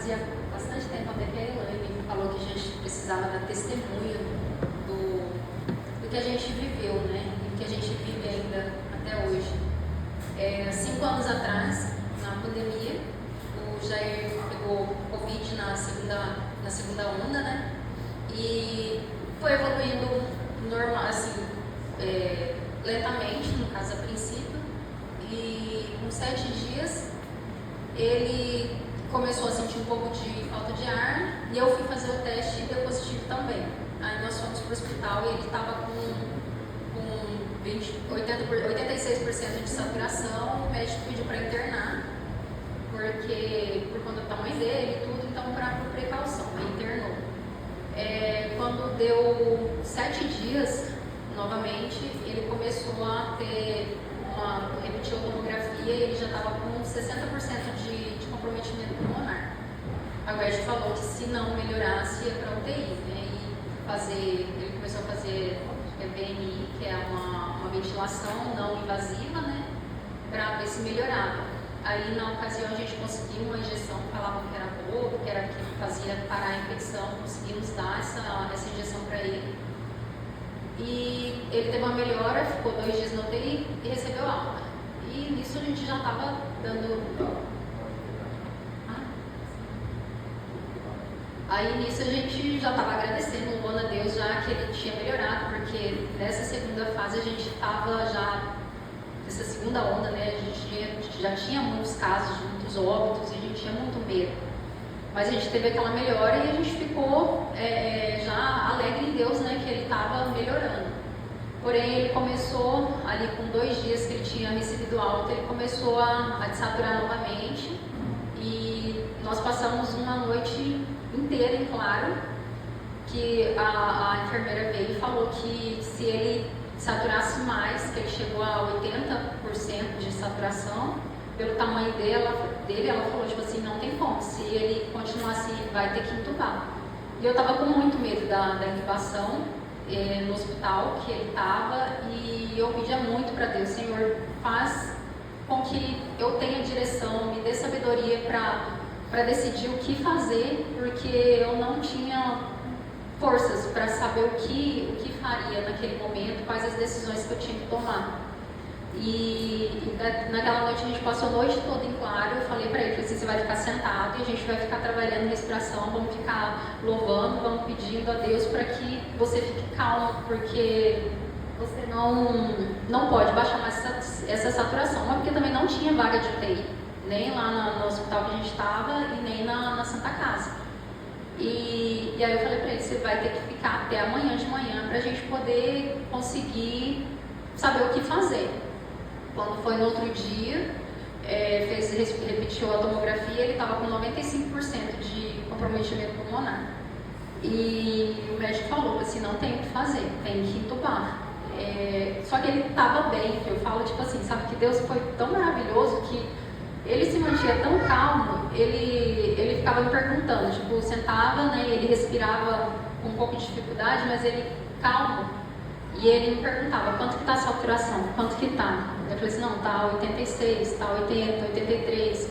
fazia bastante tempo até que a Elaine falou que a gente precisava dar testemunho do que a gente viveu, né? E que a gente vive ainda até hoje. 5 anos atrás, na pandemia, o Jair pegou Covid na segunda onda, né? E foi evoluindo normal, assim, lentamente, no caso a princípio, e com 7 dias ele começou a sentir um pouco de falta de ar e eu fui fazer o teste e deu positivo também. Aí nós fomos para o hospital e ele estava com 86% de saturação. O médico pediu para internar, porque por conta do tamanho dele e tudo, então por precaução, aí internou. Quando deu 7 dias, novamente, ele começou a repetiu a tomografia e ele já estava com 60% de comprometimento pulmonar. A médico falou que se não melhorasse ia para UTI, né? Ele começou a fazer VNI, que é uma ventilação não invasiva, né? Para ver se melhorava. Aí na ocasião a gente conseguiu uma injeção que falavam que era boa, que era que fazia parar a infecção, conseguimos dar essa injeção para ele. E ele teve uma melhora, ficou 2 dias no UTI e recebeu alta. E nisso a gente já estava dando... Aí nisso a gente já estava agradecendo, louvando a Deus, já que ele tinha melhorado, porque nessa segunda fase a gente estava já... Nessa segunda onda, né, a gente já tinha muitos casos, muitos óbitos, e a gente tinha muito medo. Mas a gente teve aquela melhora e a gente ficou já alegre em Deus, né, que ele estava melhorando. Porém, ele começou, ali com 2 dias que ele tinha recebido alta, ele começou a desaturar novamente. E nós passamos uma noite inteira em claro, que a enfermeira veio e falou que se ele saturasse mais, que ele chegou a 80% de saturação, pelo tamanho dele, ela falou, tipo assim, não tem como, se ele continuar assim, vai ter que entubar. E eu tava com muito medo da intubação no hospital que ele tava, e eu pedia muito para Deus, Senhor, faz com que eu tenha direção, me dê sabedoria para decidir o que fazer, porque eu não tinha forças para saber o que faria naquele momento, quais as decisões que eu tinha que tomar. E naquela noite a gente passou a noite toda em claro. Eu falei para ele, assim, você vai ficar sentado e a gente vai ficar trabalhando respiração, vamos ficar louvando, vamos pedindo a Deus para que você fique calmo, porque você não pode baixar mais essa saturação, mas porque também não tinha vaga de UTI, nem lá no hospital que a gente estava e nem na Santa Casa. E aí eu falei para ele, você vai ter que ficar até amanhã de manhã para a gente poder conseguir saber o que fazer. Quando foi no outro dia, repetiu a tomografia, ele estava com 95% de comprometimento pulmonar. E o médico falou assim, não tem o que fazer, tem que entubar. Só que ele estava bem, que eu falo tipo assim, sabe que Deus foi tão maravilhoso que ele se mantinha tão calmo, ele ficava me perguntando, tipo, sentava, né, ele respirava com um pouco de dificuldade, mas ele calmo, e ele me perguntava, quanto que tá a saturação, quanto que tá? Eu falei assim, não, tá 86, tá 80, 83,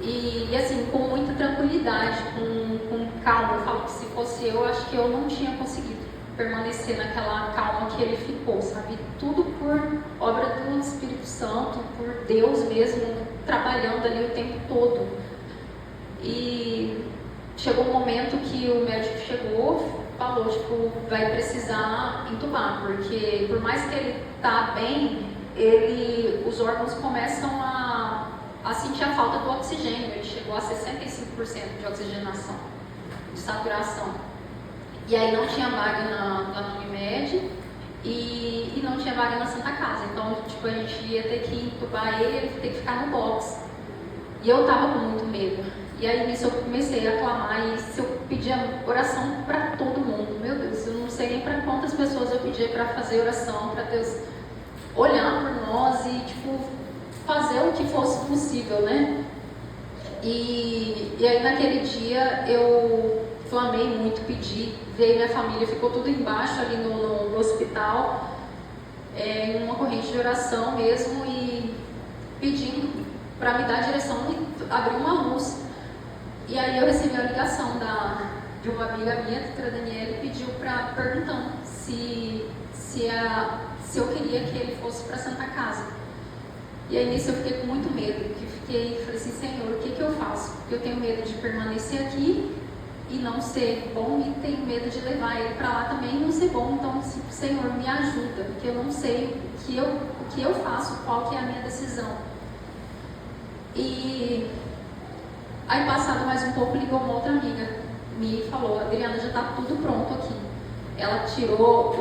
e assim, com muita tranquilidade, com calma. Eu falo que se fosse eu, acho que eu não tinha conseguido permanecer naquela calma que ele ficou, sabe? Tudo por obra do Espírito Santo, por Deus mesmo, trabalhando ali o tempo todo. E chegou um momento que o médico chegou, falou, tipo, vai precisar entubar, porque por mais que ele tá bem, os órgãos começam a sentir a falta do oxigênio. Ele chegou a 65% de oxigenação, de saturação. E aí não tinha vaga na Unimed e não tinha vaga na Santa Casa. Então, tipo, a gente ia ter que entubar ele ia ter que ficar no box. E eu tava com muito medo. E aí nisso eu comecei a clamar e eu pedia oração para todo mundo. Meu Deus, eu não sei nem para quantas pessoas eu pedia para fazer oração, para Deus olhar por nós e, tipo, fazer o que fosse possível, né? E aí naquele dia eu clamei muito, pedi, veio minha família, ficou tudo embaixo ali no hospital, em uma corrente de oração mesmo, e pedindo para me dar a direção e abrir uma luz. E aí eu recebi a ligação de uma amiga minha, a doutora Daniela, pediu perguntando se eu queria que ele fosse para a Santa Casa. E aí nisso eu fiquei com muito medo, falei assim, Senhor, o que eu faço? Porque eu tenho medo de permanecer aqui e não ser bom, e tenho medo de levar ele para lá também e não ser bom. Então, Senhor, me ajuda, porque eu não sei o que eu faço, qual que é a minha decisão. E aí, passado mais um pouco, ligou uma outra amiga, me falou, Adriana, já está tudo pronto aqui. Ela tirou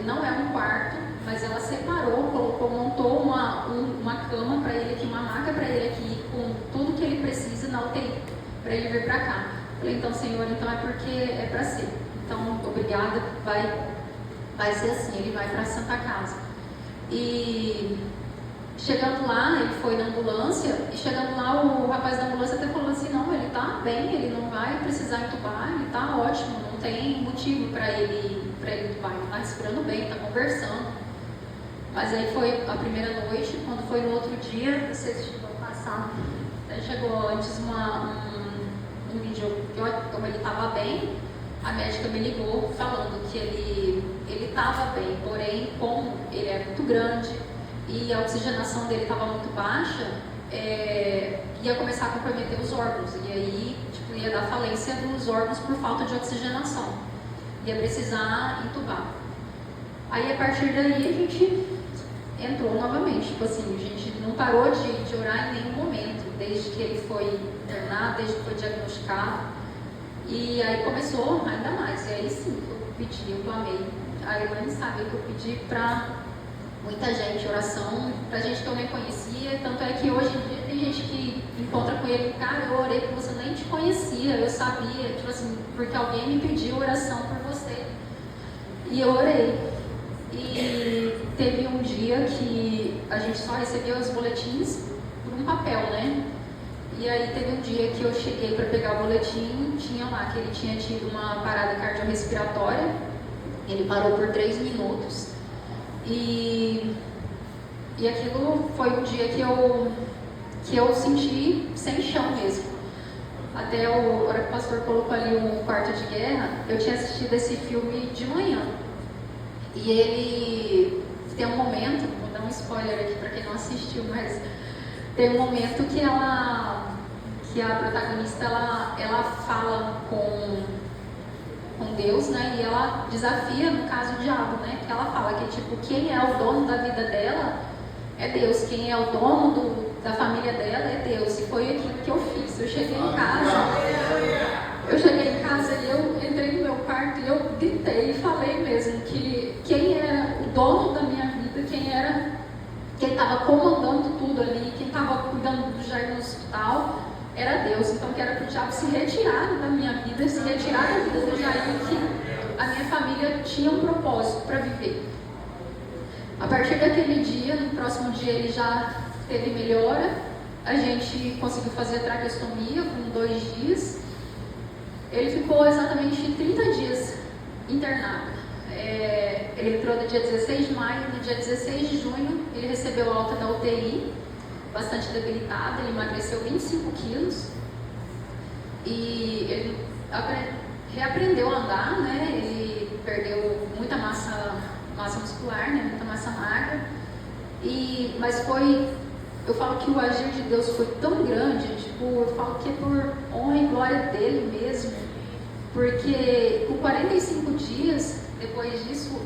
não é um quarto, mas ela separou, montou uma cama para ele aqui, uma maca para ele aqui, com tudo que ele precisa na UTI, para ele vir para cá. Falei, então, Senhor, então é porque é para ser. Então, obrigada, vai ser assim, ele vai para a Santa Casa. E chegando lá, ele foi na ambulância, e chegando lá, o rapaz da ambulância até falou assim, não, ele tá bem, ele não vai precisar entubar, ele tá ótimo, não tem motivo para ele entubar, ele tá respirando bem, tá conversando. Mas aí foi a primeira noite, quando foi no outro dia, vocês chegou a passar, chegou antes um vídeo, como ele estava bem, a médica me ligou falando que ele estava bem, porém, como ele é muito grande e a oxigenação dele estava muito baixa, ia começar a comprometer os órgãos, e aí ia dar falência dos órgãos por falta de oxigenação, ia precisar entubar. Aí, a partir daí, a gente entrou novamente, a gente não parou de orar em nenhum momento, desde que ele foi internado, desde que foi diagnosticado, e aí começou ainda mais, e aí sim, eu pedi, eu clamei, a Elaine sabe que eu pedi para muita gente, oração, para gente que eu nem conhecia, tanto é que hoje em dia tem gente que encontra com ele, cara, eu orei por você, nem te conhecia, eu sabia, porque alguém me pediu oração por você, e eu orei. E teve um dia que a gente só recebia os boletins por um papel, né? E aí teve um dia que eu cheguei para pegar o boletim, tinha lá que ele tinha tido uma parada cardiorrespiratória, ele parou por 3 minutos, e aquilo foi um dia que eu senti sem chão mesmo. Até a hora que o pastor colocou ali um Quarto de Guerra, eu tinha assistido esse filme de manhã. E ele tem um momento, vou dar um spoiler aqui para quem não assistiu, mas tem um momento que a protagonista ela fala com Deus, né? E ela desafia, no caso, o diabo, né? Que ela fala que quem é o dono da vida dela é Deus, quem é o dono da família dela é Deus. E foi aquilo que eu fiz. Eu cheguei em casa e eu entrei no meu quarto e eu gritei e falei mesmo que quem era o dono da minha vida, quem estava comandando tudo ali, quem estava cuidando do jardim no hospital, era Deus. Então que era para o diabo se retirar da minha vida, se retirar da vida do Jair, que a minha família tinha um propósito para viver. A partir daquele dia, no próximo dia ele já teve melhora, a gente conseguiu fazer a traqueostomia com 2 dias. Ele ficou exatamente 30 dias internado. Ele entrou no dia 16 de maio, no dia 16 de junho ele recebeu alta da UTI, bastante debilitado, ele emagreceu 25 quilos e ele reaprendeu a andar, né? Ele perdeu muita massa muscular, né? Muita massa magra, mas eu falo que o agir de Deus foi tão grande, eu falo que é por honra e glória dele mesmo, porque por 45 dias depois disso,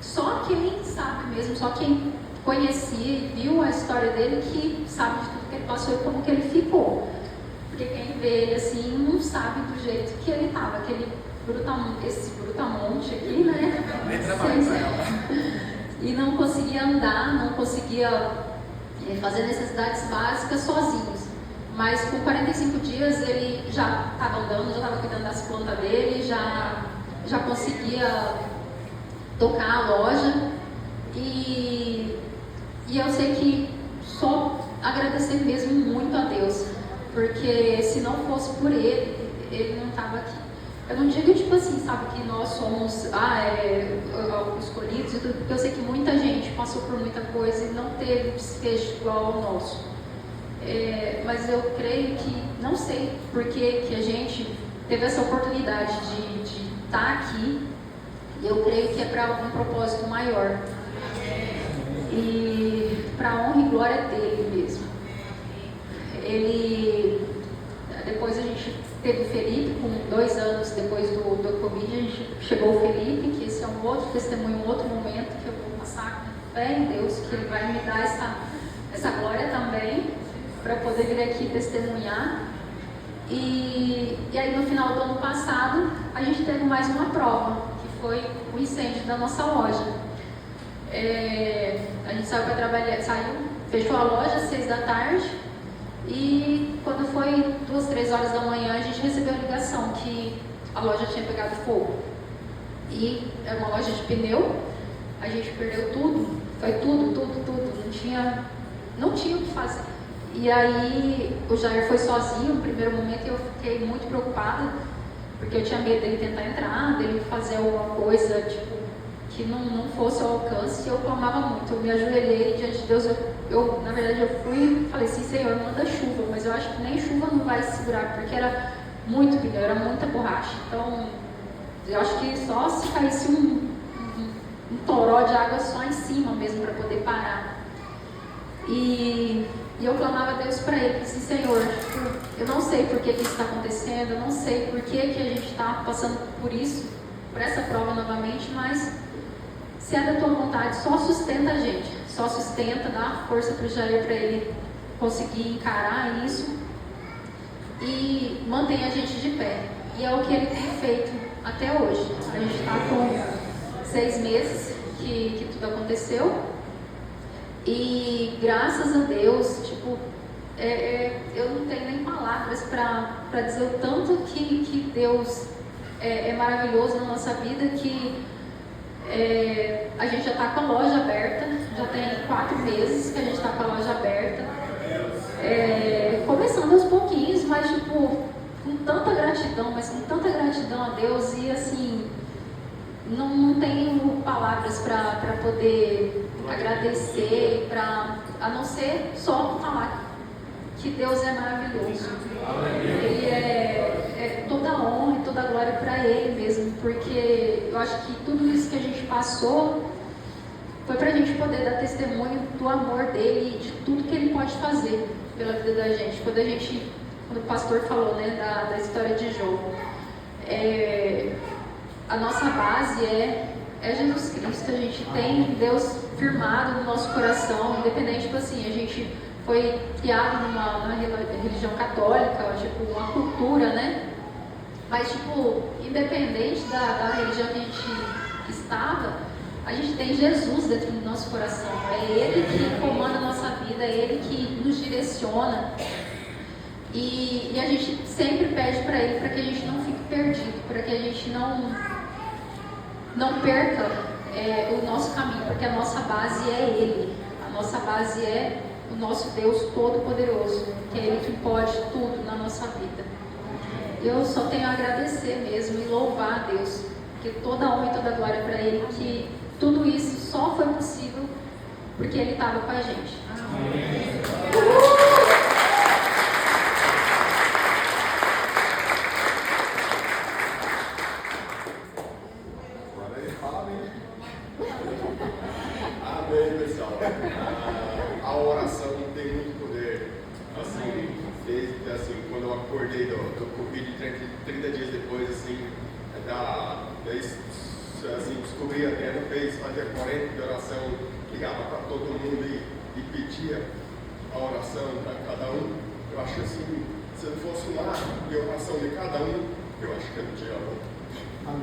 só quem sabe mesmo, só quem conhecia e viu a história dele que sabe de tudo que ele passou e como que ele ficou. Porque quem vê ele assim não sabe do jeito que ele estava, esse brutamonte aqui, né? E não conseguia andar, não conseguia fazer necessidades básicas sozinhos. Mas com 45 dias ele já estava andando, já estava cuidando das plantas dele, já conseguia tocar a loja. E eu sei que só agradecer mesmo muito a Deus, porque se não fosse por ele não estava aqui. Eu não digo sabe, que nós somos escolhidos e tudo, porque eu sei que muita gente passou por muita coisa e não teve desfecho igual ao nosso. Mas eu creio que, não sei por que a gente teve essa oportunidade de estar aqui. Eu creio que é para algum propósito maior. E para a honra e glória dele mesmo. Depois a gente teve o Felipe, com 2 anos depois do Covid, a gente chegou o Felipe, que esse é um outro testemunho, um outro momento que eu vou passar com fé em Deus, que Ele vai me dar essa glória também, para poder vir aqui testemunhar. E aí no final do ano passado, a gente teve mais uma prova, que foi o incêndio da nossa loja. A gente saiu para trabalhar, fechou a loja às 6 da tarde, e quando foi 2, 3 horas da manhã, a gente recebeu a ligação que a loja tinha pegado fogo. E era uma loja de pneu, a gente perdeu tudo, foi tudo, não tinha o que fazer. E aí o Jair foi sozinho no primeiro momento e eu fiquei muito preocupada, porque eu tinha medo dele tentar entrar, dele fazer alguma coisa, tipo, que não fosse ao alcance, e eu clamava muito, eu me ajoelhei diante de Deus, na verdade eu fui e falei assim, Senhor, manda chuva, mas eu acho que nem chuva não vai segurar, porque era muito pneu, era muita borracha, então eu acho que só se caísse um toró de água só em cima mesmo para poder parar. E eu clamava a Deus para ele, assim, Senhor, eu não sei por que isso está acontecendo, eu não sei por que a gente está passando por isso, por essa prova novamente, mas se é da tua vontade, só sustenta a gente, só sustenta, dá força para o Jair, para ele conseguir encarar isso e mantém a gente de pé. E é o que ele tem feito até hoje. A gente está com 6 meses que tudo aconteceu. E graças a Deus, tipo, eu não tenho nem palavras para dizer o tanto que Deus é maravilhoso na nossa vida, que a gente já está com a loja aberta, já tem 4 meses que a gente está com a loja aberta, começando aos pouquinhos, mas tipo, com tanta gratidão a Deus, e assim, não tenho palavras para poder agradecer, a não ser só falar que Deus é maravilhoso. Ele é toda a honra e toda a glória para Ele mesmo, porque eu acho que tudo isso que a gente passou foi para a gente poder dar testemunho do amor dele e de tudo que Ele pode fazer pela vida da gente. Quando o pastor falou, né, da história de Jó, a nossa base é Jesus Cristo. A gente tem Deus firmado no nosso coração, independente, tipo assim, a gente foi criado numa religião católica, tipo, uma cultura, né? Mas, tipo, independente da religião que a gente estava, a gente tem Jesus dentro do nosso coração. É Ele que comanda a nossa vida, é Ele que nos direciona. E a gente sempre pede para Ele para que a gente não fique perdido, para que a gente não perca o nosso caminho, porque a nossa base é Ele. A nossa base é o nosso Deus Todo-Poderoso, que é Ele que pode tudo na nossa vida. Eu só tenho a agradecer mesmo e louvar a Deus, porque toda a honra e toda a glória para Ele, que tudo isso só foi possível porque Ele estava com a gente. Amém. Amém, pessoal. A oração tem muito poder. Assim, quando eu acordei do Covid, 30 dias depois, descobri até no Face, fazia 40 de oração, ligava para todo mundo e pedia a oração para cada um. Eu acho assim, se não fosse lá e a oração de cada um, eu acho que eu não tinha. Amém.